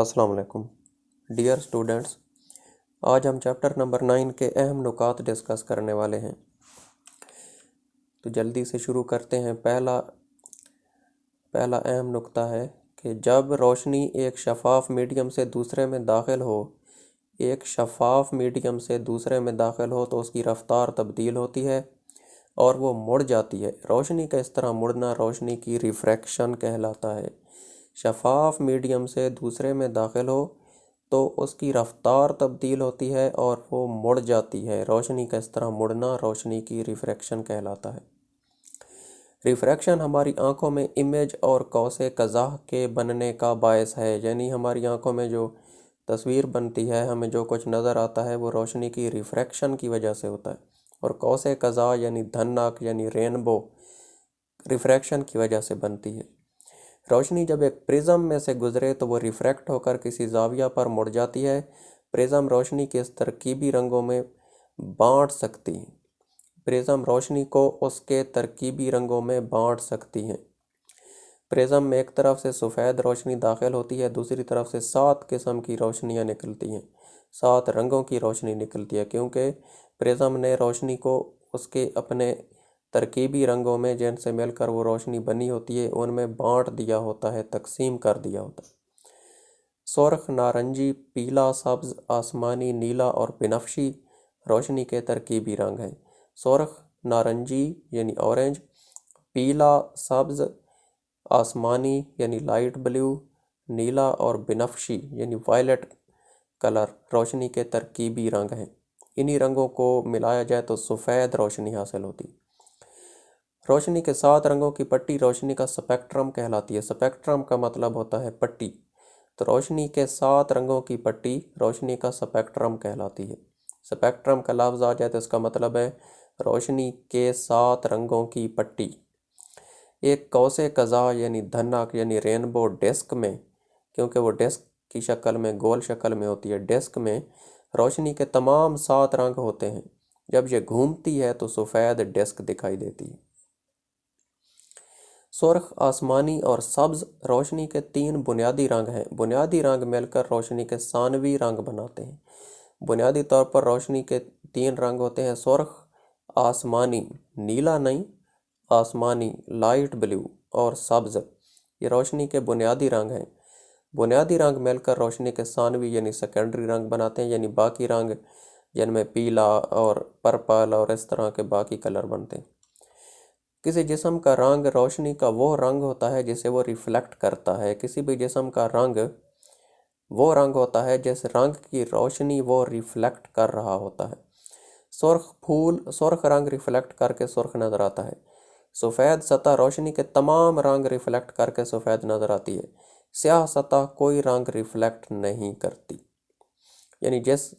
السلام علیکم dear students, آج ہم چیپٹر نمبر 9 کے اہم نکات ڈسکس کرنے والے ہیں۔ تو جلدی سے شروع کرتے ہیں۔ پہلا اہم نکتہ ہے کہ جب روشنی ایک شفاف میڈیم سے دوسرے میں داخل ہو تو اس کی رفتار تبدیل ہوتی ہے اور وہ مڑ جاتی ہے۔ روشنی کا اس طرح مڑنا روشنی کی ریفریکشن کہلاتا ہے۔ شفاف میڈیم سے دوسرے میں داخل ہو تو اس کی رفتار تبدیل ہوتی ہے اور وہ مڑ جاتی ہے۔ روشنی کا اس طرح مڑنا روشنی کی ریفریکشن کہلاتا ہے۔ ریفریکشن ہماری آنکھوں میں امیج اور قوس قزح کے بننے کا باعث ہے، یعنی ہماری آنکھوں میں جو تصویر بنتی ہے، ہمیں جو کچھ نظر آتا ہے وہ روشنی کی ریفریکشن کی وجہ سے ہوتا ہے، اور قوس قزح یعنی دھنک یعنی رینبو ریفریکشن کی وجہ سے بنتی ہے۔ روشنی جب ایک پرزم میں سے گزرے تو وہ ریفریکٹ ہو کر کسی زاویہ پر مڑ جاتی ہے۔ پرزم روشنی کے اس ترکیبی رنگوں میں بانٹ سکتی ہے۔ پرزم میں ایک طرف سے سفید روشنی داخل ہوتی ہے، دوسری طرف سے 7 قسم کی روشنیاں نکلتی ہیں، 7 رنگوں کی روشنی نکلتی ہے، کیونکہ پرزم نے روشنی کو اس کے اپنے ترکیبی رنگوں میں جن سے مل کر وہ روشنی بنی ہوتی ہے ان میں بانٹ دیا ہوتا ہے، تقسیم کر دیا ہوتا ہے۔ سرخ، نارنجی، پیلا، سبز، آسمانی، نیلا اور بنفشی روشنی کے ترکیبی رنگ ہیں۔ سرخ نارنجی یعنی اورنج، پیلا سبز، آسمانی یعنی لائٹ بلیو، نیلا اور بنفشی یعنی وائلٹ کلر روشنی کے ترکیبی رنگ ہیں۔ انہی رنگوں کو ملایا جائے تو سفید روشنی حاصل ہوتی ہے۔ روشنی کے 7 رنگوں کی پٹی روشنی کا سپیکٹرم کہلاتی ہے۔ سپیکٹرم کا مطلب ہوتا ہے پٹی، تو روشنی کے 7 رنگوں کی پٹی روشنی کا سپیکٹرم کہلاتی ہے۔ سپیکٹرم کا لفظ آ جائے تو اس کا مطلب ہے روشنی کے 7 رنگوں کی پٹی۔ ایک قوس قزح یعنی دھنک یعنی رینبو ڈسک میں، کیونکہ وہ ڈسک کی شکل میں گول شکل میں ہوتی ہے، ڈسک میں روشنی کے تمام 7 رنگ ہوتے ہیں۔ جب یہ گھومتی ہے تو سفید ڈسک دکھائی دیتی ہے۔ سرخ، آسمانی اور سبز روشنی کے 3 بنیادی رنگ ہیں۔ بنیادی رنگ مل کر روشنی کے ثانوی رنگ بناتے ہیں۔ بنیادی طور پر روشنی کے 3 رنگ ہوتے ہیں: سرخ، آسمانی نیلا نہیں، آسمانی لائٹ بلیو اور سبز۔ یہ روشنی کے بنیادی رنگ ہیں۔ بنیادی رنگ مل کر روشنی کے ثانوی یعنی سیکنڈری رنگ بناتے ہیں، یعنی باقی رنگ جن میں پیلا اور پرپل اور اس طرح کے باقی کلر بنتے ہیں۔ کسی جسم کا رنگ روشنی کا وہ رنگ ہوتا ہے جسے وہ ریفلیکٹ کرتا ہے۔ کسی بھی جسم کا رنگ وہ رنگ ہوتا ہے جس رنگ کی روشنی وہ ریفلیکٹ کر رہا ہوتا ہے۔ سرخ پھول سرخ رنگ ریفلیکٹ کر کے سرخ نظر آتا ہے۔ سفید سطح روشنی کے تمام رنگ ریفلیکٹ کر کے سفید نظر آتی ہے۔ سیاہ سطح کوئی رنگ ریفلیکٹ نہیں کرتی، یعنی جس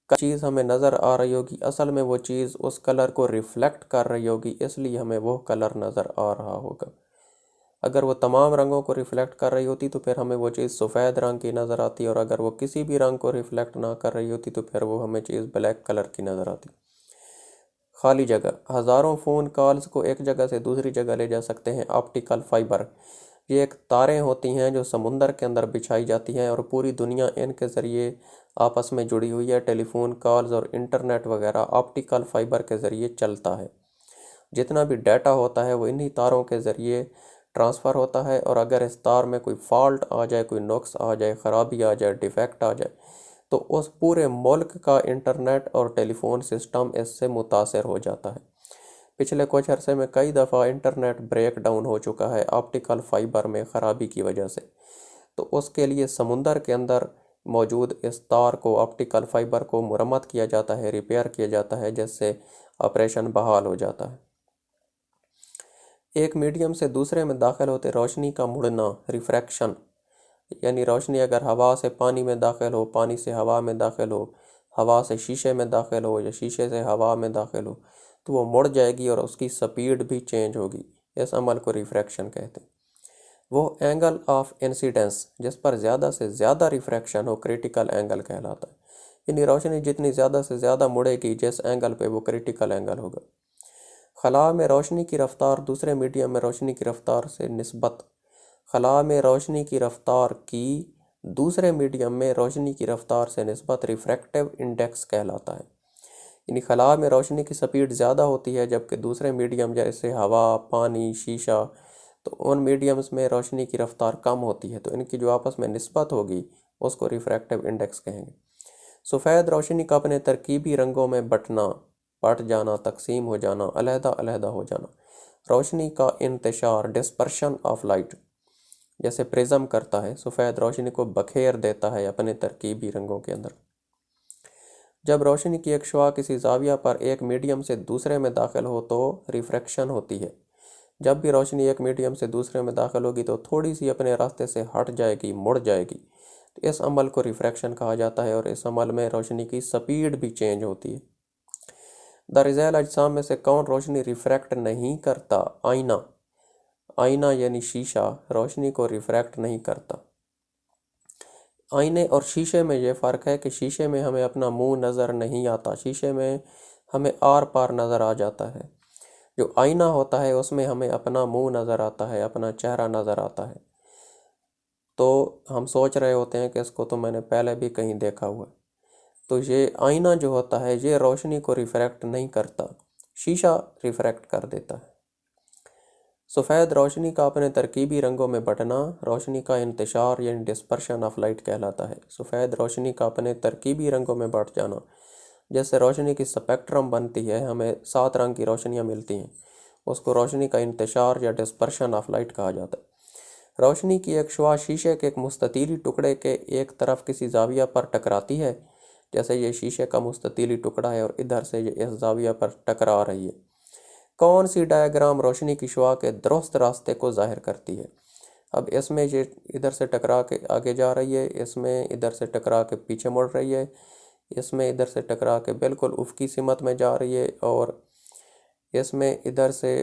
چیز ہمیں نظر آ رہی ہوگی اصل میں وہ چیز اس کلر کو ریفلیکٹ کر رہی ہوگی، اس لیے ہمیں وہ کلر نظر آ رہا ہوگا۔ اگر وہ تمام رنگوں کو ریفلیکٹ کر رہی ہوتی تو پھر ہمیں وہ چیز سفید رنگ کی نظر آتی، اور اگر وہ کسی بھی رنگ کو ریفلیکٹ نہ کر رہی ہوتی تو پھر وہ ہمیں چیز بلیک کلر کی نظر آتی۔ خالی جگہ ہزاروں فون کالز کو ایک جگہ سے دوسری جگہ لے جا سکتے ہیں آپٹیکل فائبر۔ یہ ایک تاریں ہوتی ہیں جو سمندر کے اندر بچھائی جاتی ہیں اور پوری دنیا ان کے ذریعے آپس میں جڑی ہوئی ہے۔ ٹیلی فون کالز اور انٹرنیٹ وغیرہ آپٹیکل فائبر کے ذریعے چلتا ہے۔ جتنا بھی ڈیٹا ہوتا ہے وہ انہی تاروں کے ذریعے ٹرانسفر ہوتا ہے، اور اگر اس تار میں کوئی فالٹ آ جائے، کوئی نقص آ جائے، خرابی آ جائے، ڈیفیکٹ آ جائے تو اس پورے ملک کا انٹرنیٹ اور ٹیلی فون سسٹم اس سے متاثر ہو جاتا ہے۔ پچھلے کچھ عرصے میں کئی دفعہ انٹرنیٹ بریک ڈاؤن ہو چکا ہے آپٹیکل فائبر میں خرابی کی وجہ سے، تو اس کے لیے سمندر کے اندر موجود اس تار کو آپٹیکل فائبر کو مرمت کیا جاتا ہے، ریپیئر کیا جاتا ہے، جس سے آپریشن بحال ہو جاتا ہے۔ ایک میڈیم سے دوسرے میں داخل ہوتے روشنی کا مڑنا ریفریکشن، یعنی روشنی اگر ہوا سے پانی میں داخل ہو، پانی سے ہوا میں داخل ہو، ہوا سے شیشے میں داخل ہو یا شیشے سے ہوا میں داخل ہو تو وہ مڑ جائے گی اور اس کی سپیڈ بھی چینج ہوگی۔ اس عمل کو ریفریکشن کہتے ہیں۔ وہ اینگل آف انسیڈنس جس پر زیادہ سے زیادہ ریفریکشن ہو کریٹیکل اینگل کہلاتا ہے، یعنی روشنی جتنی زیادہ سے زیادہ مڑے گی جس اینگل پہ وہ کریٹیکل اینگل ہوگا۔ خلا میں روشنی کی رفتار دوسرے میڈیم میں روشنی کی رفتار سے نسبت، خلا میں روشنی کی رفتار کی دوسرے میڈیم میں روشنی کی رفتار سے نسبت ریفریکٹیو انڈیکس کہلاتا ہے۔ یعنی خلا میں روشنی کی سپیڈ زیادہ ہوتی ہے، جبکہ دوسرے میڈیم جیسے ہوا، پانی، شیشہ، تو ان میڈیمز میں روشنی کی رفتار کم ہوتی ہے، تو ان کی جو آپس میں نسبت ہوگی اس کو ریفریکٹیو انڈیکس کہیں گے۔ سفید روشنی کا اپنے ترکیبی رنگوں میں بٹ جانا، تقسیم ہو جانا، علیحدہ علیحدہ ہو جانا، روشنی کا انتشار، ڈسپرشن آف لائٹ، جیسے پرزم کرتا ہے، سفید روشنی کو بکھیر دیتا ہے اپنے ترکیبی رنگوں کے اندر۔ جب روشنی کی ایک شعاع کسی زاویہ پر ایک میڈیم سے دوسرے میں داخل ہو تو ریفریکشن ہوتی ہے۔ جب بھی روشنی ایک میڈیم سے دوسرے میں داخل ہوگی تو تھوڑی سی اپنے راستے سے ہٹ جائے گی، مڑ جائے گی، تو اس عمل کو ریفریکشن کہا جاتا ہے، اور اس عمل میں روشنی کی سپیڈ بھی چینج ہوتی ہے۔ درج ذیل اجسام میں سے کون روشنی ریفریکٹ نہیں کرتا؟ آئینہ۔ آئینہ یعنی شیشہ روشنی کو ریفریکٹ نہیں کرتا۔ آئینے اور شیشے میں یہ فرق ہے کہ شیشے میں ہمیں اپنا منہ نظر نہیں آتا، شیشے میں ہمیں آر پار نظر آ جاتا ہے۔ جو آئینہ ہوتا ہے اس میں ہمیں اپنا منہ نظر آتا ہے، اپنا چہرہ نظر آتا ہے، تو ہم سوچ رہے ہوتے ہیں کہ اس کو تو میں نے پہلے بھی کہیں دیکھا ہوا ہے۔ تو یہ آئینہ جو ہوتا ہے یہ روشنی کو ریفریکٹ نہیں کرتا، شیشہ ریفریکٹ کر دیتا ہے۔ سفید روشنی کا اپنے ترکیبی رنگوں میں بٹنا روشنی کا انتشار یعنی ڈسپرشن آف لائٹ کہلاتا ہے۔ سفید روشنی کا اپنے ترکیبی رنگوں میں بٹ جانا، جیسے روشنی کی سپیکٹرم بنتی ہے، ہمیں 7 رنگ کی روشنیاں ملتی ہیں، اس کو روشنی کا انتشار یا ڈسپرشن آف لائٹ کہا جاتا ہے۔ روشنی کی ایک شعاع شیشے کے ایک مستطیلی ٹکڑے کے ایک طرف کسی زاویہ پر ٹکراتی ہے، جیسے یہ شیشے کا مستطیلی ٹکڑا ہے اور ادھر سے یہ اس زاویہ پر ٹکرا رہی ہے۔ کون سی ڈائیگرام روشنی کی شعاع کے درست راستے کو ظاہر کرتی ہے؟ اب اس میں یہ ادھر سے ٹکرا کے آگے جا رہی ہے، اس میں ادھر سے ٹکرا کے پیچھے مڑ رہی ہے، اس میں ادھر سے ٹکرا کے بالکل افقی سمت میں جا رہی ہے، اور اس میں ادھر سے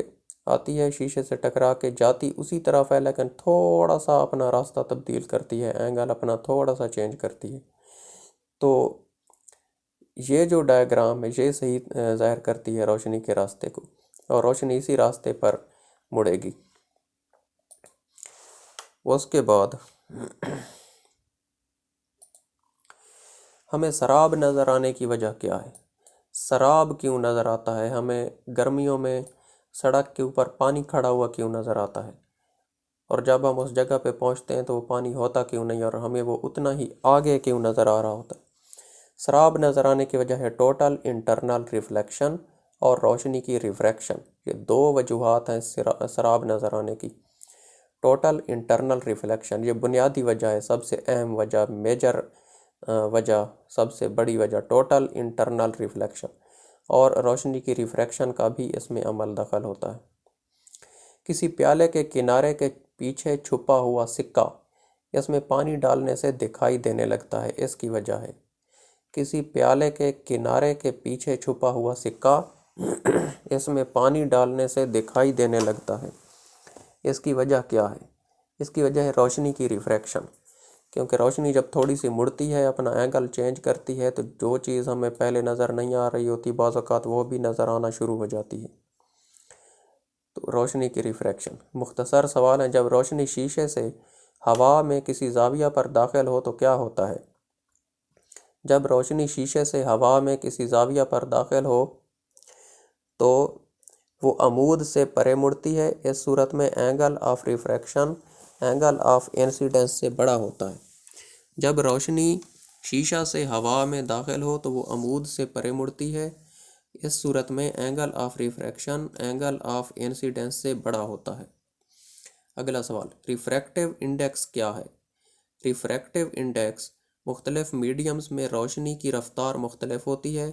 آتی ہے شیشے سے ٹکرا کے جاتی اسی طرف ہے، لیکن تھوڑا سا اپنا راستہ تبدیل کرتی ہے، اینگل اپنا تھوڑا سا چینج کرتی ہے۔ تو یہ جو ڈائیگرام ہے یہ صحیح ظاہر کرتی ہے روشنی کے راستے کو، اور روشنی اسی راستے پر مڑے گی۔ اس کے بعد ہمیں سراب نظر آنے کی وجہ کیا ہے؟ سراب کیوں نظر آتا ہے ہمیں؟ گرمیوں میں سڑک کے اوپر پانی کھڑا ہوا کیوں نظر آتا ہے، اور جب ہم اس جگہ پہ پہنچتے ہیں تو وہ پانی ہوتا کیوں نہیں، اور ہمیں وہ اتنا ہی آگے کیوں نظر آ رہا ہوتا ہے؟ سراب نظر آنے کی وجہ ہے ٹوٹل انٹرنل ریفلیکشن اور روشنی کی ریفریکشن۔ یہ 2 وجوہات ہیں سراب نظر آنے کی۔ ٹوٹل انٹرنل ریفلیکشن یہ بنیادی وجہ ہے، سب سے اہم وجہ، میجر وجہ، سب سے بڑی وجہ ٹوٹل انٹرنل ریفلیکشن، اور روشنی کی ریفریکشن کا بھی اس میں عمل دخل ہوتا ہے۔ کسی پیالے کے کنارے کے پیچھے چھپا ہوا سکہ اس میں پانی ڈالنے سے دکھائی دینے لگتا ہے، اس کی وجہ ہے۔ کسی پیالے کے کنارے کے پیچھے چھپا ہوا سکہ اس میں پانی ڈالنے سے دکھائی دینے لگتا ہے، اس کی وجہ کیا ہے؟ اس کی وجہ ہے روشنی کی ریفریکشن، کیونکہ روشنی جب تھوڑی سی مڑتی ہے، اپنا اینگل چینج کرتی ہے، تو جو چیز ہمیں پہلے نظر نہیں آ رہی ہوتی بعض اوقات وہ بھی نظر آنا شروع ہو جاتی ہے۔ تو روشنی کی ریفریکشن مختصر سوال ہے، جب روشنی شیشے سے ہوا میں کسی زاویہ پر داخل ہو تو کیا ہوتا ہے؟ جب روشنی شیشے سے ہوا میں کسی زاویہ پر داخل ہو تو وہ عمود سے پرے مڑتی ہے، اس صورت میں angle of refraction angle of incidence سے بڑا ہوتا ہے۔ جب روشنی شیشہ سے ہوا میں داخل ہو تو وہ عمود سے پرے مڑتی ہے، اس صورت میں angle of refraction angle of incidence سے بڑا ہوتا ہے۔ اگلا سوال، ریفریکٹیو انڈیکس کیا ہے؟ ریفریکٹیو انڈیکس مختلف میڈیمز میں روشنی کی رفتار مختلف ہوتی ہے۔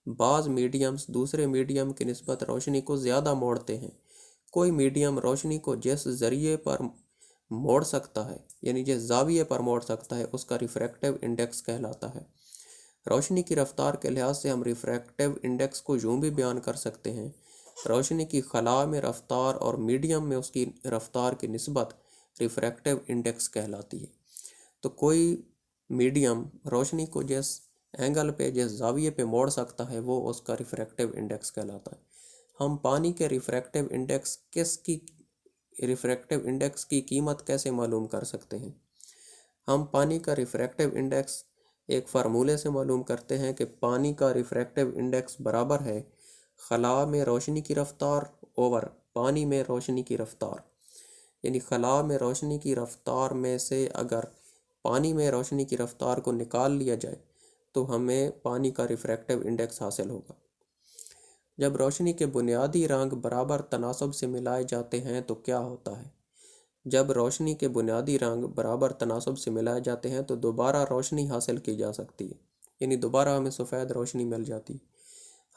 بعض میڈیمز دوسرے میڈیم کی نسبت روشنی کو زیادہ موڑتے ہیں۔ کوئی میڈیم روشنی کو جس ذریعے پر موڑ سکتا ہے، یعنی جس زاویے پر موڑ سکتا ہے، اس کا ریفریکٹیو انڈیکس کہلاتا ہے۔ روشنی کی رفتار کے لحاظ سے ہم ریفریکٹیو انڈیکس کو یوں بھی بیان کر سکتے ہیں، روشنی کی خلا میں رفتار اور میڈیم میں اس کی رفتار کی نسبت ریفریکٹیو انڈیکس کہلاتی ہے۔ تو کوئی میڈیم روشنی کو جس اینگل پہ، جس زاویے پہ موڑ سکتا ہے، وہ اس کا ریفریکٹیو انڈیکس کہلاتا ہے۔ ہم پانی کے ریفریکٹیو انڈیکس کی قیمت کیسے معلوم کر سکتے ہیں؟ ہم پانی کا ریفریکٹیو انڈیکس ایک فارمولے سے معلوم کرتے ہیں کہ پانی کا ریفریکٹیو انڈیکس برابر ہے خلا میں روشنی کی رفتار اوور پانی میں روشنی کی رفتار، یعنی خلا میں روشنی کی رفتار میں سے اگر پانی میں روشنی کی رفتار کو نکال لیا جائے تو ہمیں پانی کا ریفریکٹیو انڈیکس حاصل ہوگا۔ جب روشنی کے بنیادی رنگ برابر تناسب سے ملائے جاتے ہیں تو کیا ہوتا ہے؟ جب روشنی کے بنیادی رنگ برابر تناسب سے ملائے جاتے ہیں تو دوبارہ روشنی حاصل کی جا سکتی ہے، یعنی دوبارہ ہمیں سفید روشنی مل جاتی ہے۔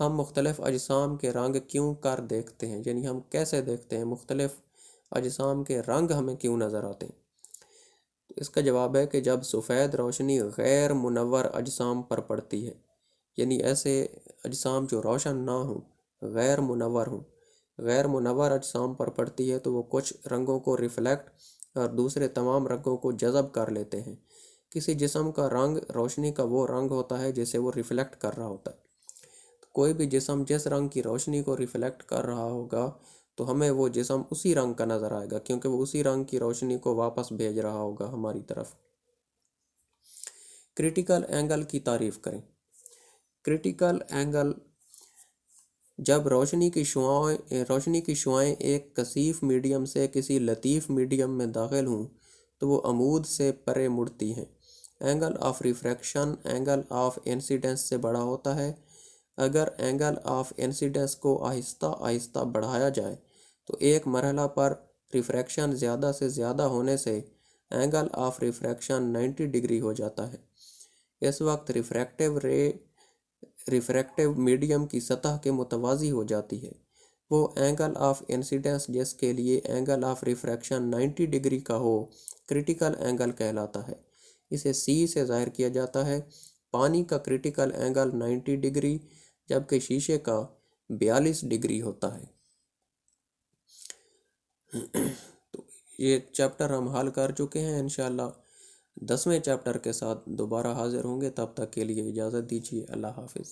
ہم مختلف اجسام کے رنگ کیوں کر دیکھتے ہیں، یعنی ہم کیسے دیکھتے ہیں مختلف اجسام کے رنگ ہمیں کیوں نظر آتے ہیں؟ تو اس کا جواب ہے کہ جب سفید روشنی غیر منور اجسام پر پڑتی ہے، یعنی ایسے اجسام جو روشن نہ ہوں، غیر منور ہوں، غیر منور اجسام پر پڑتی ہے تو وہ کچھ رنگوں کو ریفلیکٹ اور دوسرے تمام رنگوں کو جذب کر لیتے ہیں۔ کسی جسم کا رنگ روشنی کا وہ رنگ ہوتا ہے جسے وہ ریفلیکٹ کر رہا ہوتا ہے۔ کوئی بھی جسم جس رنگ کی روشنی کو ریفلیکٹ کر رہا ہوگا تو ہمیں وہ جسم اسی رنگ کا نظر آئے گا، کیونکہ وہ اسی رنگ کی روشنی کو واپس بھیج رہا ہوگا ہماری طرف۔ کرٹیکل اینگل کی تعریف کریں۔ کرٹیکل اینگل جب روشنی کی شعاعیں ایک کثیف میڈیم سے کسی لطیف میڈیم میں داخل ہوں تو وہ عمود سے پرے مڑتی ہیں۔ Angle of refraction angle of incidence سے بڑا ہوتا ہے۔ اگر اینگل آف انسیڈنس کو آہستہ آہستہ بڑھایا جائے تو ایک مرحلہ پر ریفریکشن زیادہ سے زیادہ ہونے سے اینگل آف ریفریکشن 90 ڈگری ہو جاتا ہے۔ اس وقت ریفریکٹیو میڈیم کی سطح کے متوازی ہو جاتی ہے۔ وہ اینگل آف انسیڈنس جس کے لیے اینگل آف ریفریکشن 90 ڈگری کا ہو کرٹیکل اینگل کہلاتا ہے۔ اسے C سے ظاہر کیا جاتا ہے۔ پانی کا کرٹیکل اینگل 90 ڈگری جبکہ شیشے کا 42 ڈگری ہوتا ہے۔ تو یہ چیپٹر ہم حل کر چکے ہیں۔ انشاءاللہ 10ویں چیپٹر کے ساتھ دوبارہ حاضر ہوں گے، تب تک کے لیے اجازت دیجیے۔ اللہ حافظ۔